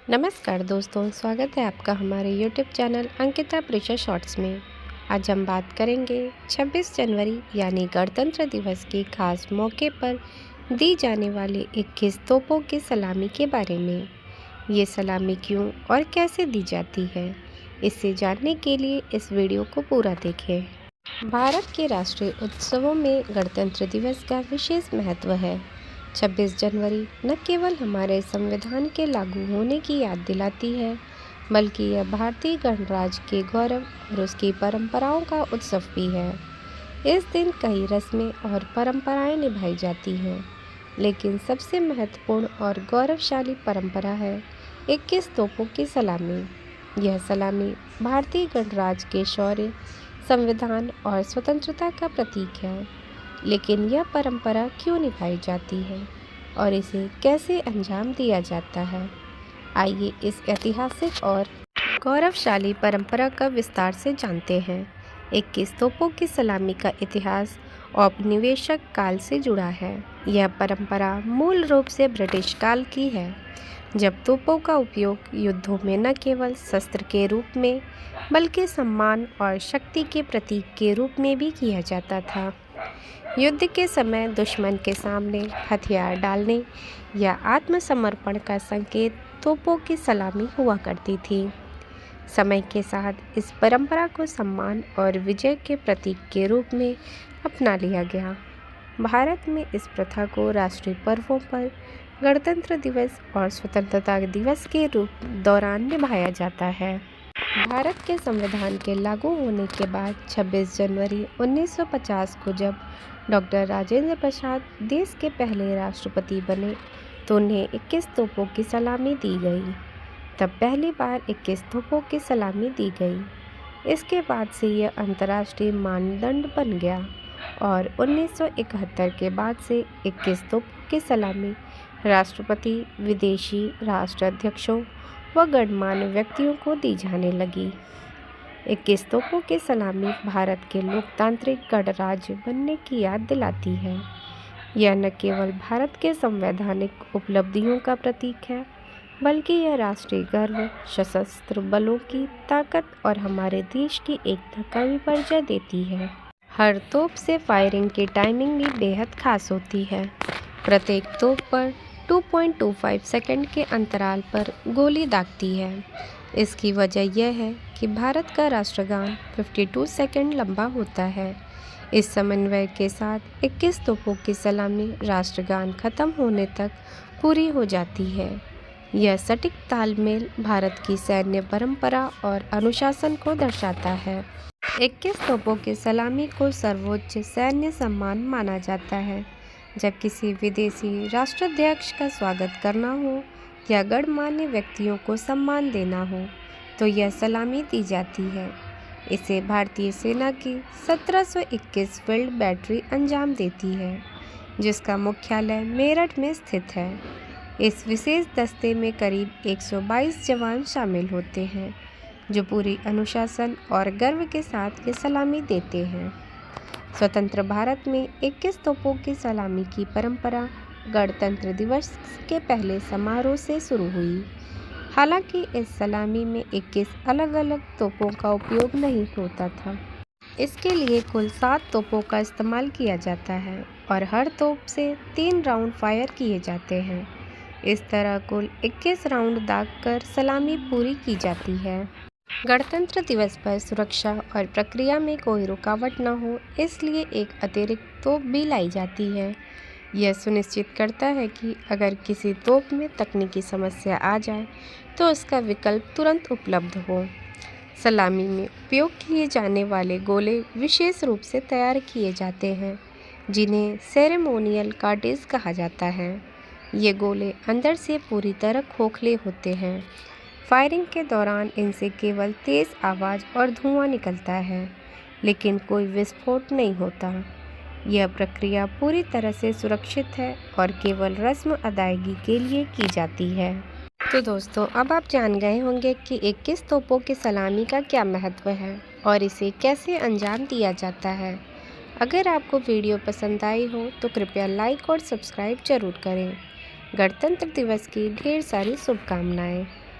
नमस्कार दोस्तों, स्वागत है आपका हमारे YouTube channel Ankita Prisha shorts में। आज हम बात करेंगे 26 जनवरी यानी गणतंत्र दिवस के खास मौके पर दी जाने वाली 21 तोपों की सलामी के बारे में। ये सलामी क्यों और कैसे दी जाती है, इसे जानने के लिए इस वीडियो को पूरा देखें। भारत के राष्ट्रीय उत्सवों में गणतंत्र दिवस का विशेष महत्व है। 26 जनवरी न केवल हमारे संविधान के लागू होने की याद दिलाती है, बल्कि यह भारतीय गणराज्य के गौरव और उसकी परंपराओं का उत्सव भी है। इस दिन कई रस्में और परंपराएं निभाई जाती हैं, लेकिन सबसे महत्वपूर्ण और गौरवशाली परंपरा है 21 तोपों की सलामी। यह सलामी भारतीय गणराज्य के शौर्य, संविधान और स्वतंत्रता का प्रतीक है। लेकिन यह परंपरा क्यों निभाई जाती है और इसे कैसे अंजाम दिया जाता है, आइए इस ऐतिहासिक और गौरवशाली परंपरा का विस्तार से जानते हैं। 21 तोपों की सलामी का इतिहास औपनिवेशिक काल से जुड़ा है। यह परंपरा मूल रूप से ब्रिटिश काल की है, जब तोपों का उपयोग युद्धों में न केवल शस्त्र के रूप में बल्कि सम्मान और शक्ति के प्रतीक के रूप में भी किया जाता था। युद्ध के समय दुश्मन के सामने हथियार डालने या आत्मसमर्पण का संकेत तोपों की सलामी हुआ करती थी। समय के साथ इस परंपरा को सम्मान और विजय के प्रतीक के रूप में अपना लिया गया। भारत में इस प्रथा को राष्ट्रीय पर्वों पर गणतंत्र दिवस और स्वतंत्रता दिवस के रूप दौरान निभाया जाता है। भारत के संविधान के लागू होने के बाद 26 जनवरी 1950 को जब डॉक्टर राजेंद्र प्रसाद देश के पहले राष्ट्रपति बने, तो उन्हें 21 तोपों की सलामी दी गई। तब पहली बार 21 तोपों की सलामी दी गई। इसके बाद से यह अंतर्राष्ट्रीय मानदंड बन गया और 1971 के बाद से 21 तोपों की सलामी राष्ट्रपति, विदेशी राष्ट्राध्यक्षों व गणमान्य व्यक्तियों को दी जाने लगी। 21 तोपों की सलामी भारत के लोकतांत्रिक गणराज्य बनने की याद दिलाती है। यह न केवल भारत के संवैधानिक उपलब्धियों का प्रतीक है, बल्कि यह राष्ट्रीय गर्व, सशस्त्र बलों की ताकत और हमारे देश की एकता का भी परिचय देती है। हर तोप से फायरिंग की टाइमिंग भी बेहद खास होती है। प्रत्येक तोप पर 2.25 सेकंड के अंतराल पर गोली दागती है। इसकी वजह यह है कि भारत का राष्ट्रगान 52 सेकंड लंबा होता है। इस समन्वय के साथ 21 तोपों की सलामी राष्ट्रगान खत्म होने तक पूरी हो जाती है। यह सटीक तालमेल भारत की सैन्य परंपरा और अनुशासन को दर्शाता है। 21 तोपों की सलामी को सर्वोच्च सैन्य सम्मान माना जाता है। जब किसी विदेशी राष्ट्राध्यक्ष का स्वागत करना हो या गणमान्य व्यक्तियों को सम्मान देना हो, तो यह सलामी दी जाती है। इसे भारतीय सेना की 1721 फील्ड बैटरी अंजाम देती है, जिसका मुख्यालय मेरठ में स्थित है। इस विशेष दस्ते में करीब 122 जवान शामिल होते हैं, जो पूरी अनुशासन और गर्व के साथ ये सलामी देते हैं। स्वतंत्र भारत में 21 तोपों की सलामी की परंपरा गणतंत्र दिवस के पहले समारोह से शुरू हुई। हालांकि इस सलामी में 21 अलग अलग तोपों का उपयोग नहीं होता था। इसके लिए कुल 7 तोपों का इस्तेमाल किया जाता है और हर तोप से 3 राउंड फायर किए जाते हैं। इस तरह कुल 21 राउंड दागकर सलामी पूरी की जाती है। गणतंत्र दिवस पर सुरक्षा और प्रक्रिया में कोई रुकावट न हो, इसलिए एक अतिरिक्त तोप भी लाई जाती है। यह सुनिश्चित करता है कि अगर किसी तोप में तकनीकी समस्या आ जाए, तो उसका विकल्प तुरंत उपलब्ध हो। सलामी में उपयोग किए जाने वाले गोले विशेष रूप से तैयार किए जाते हैं, जिन्हें सेरेमोनियल कार्ट्रिज कहा जाता है। ये गोले अंदर से पूरी तरह खोखले होते हैं। फायरिंग के दौरान इनसे केवल तेज़ आवाज़ और धुआं निकलता है, लेकिन कोई विस्फोट नहीं होता। यह प्रक्रिया पूरी तरह से सुरक्षित है और केवल रस्म अदायगी के लिए की जाती है। तो दोस्तों, अब आप जान गए होंगे कि 21 तोपों की सलामी का क्या महत्व है और इसे कैसे अंजाम दिया जाता है। अगर आपको वीडियो पसंद आई हो तो कृपया लाइक और सब्सक्राइब जरूर करें। गणतंत्र दिवस की ढेर सारी शुभकामनाएं।